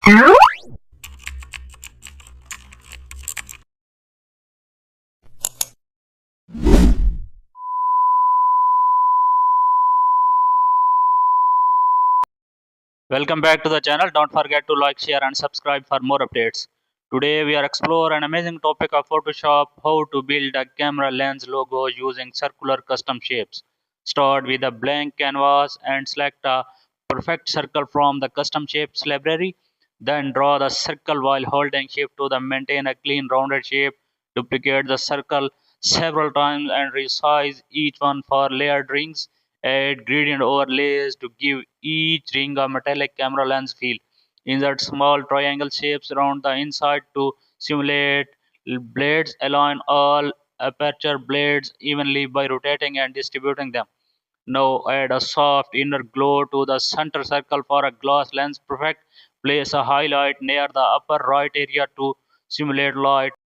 Welcome back to the channel. Don't forget to like, share and subscribe for more updates. Today we are explore an amazing topic of Photoshop, how to build a camera lens logo using circular custom shapes. Start with a blank canvas and select a perfect circle from the custom shapes library. Then draw the circle while holding shift to maintain a clean rounded shape. Duplicate the circle several times and resize each one for layered rings. Add gradient overlays to give each ring a metallic camera lens feel. Insert small triangle shapes around the inside to simulate blades. Align all aperture blades evenly by rotating and distributing them. Now add a soft inner glow to the center circle for a glass lens perfect. Place a highlight near the upper right area to simulate light.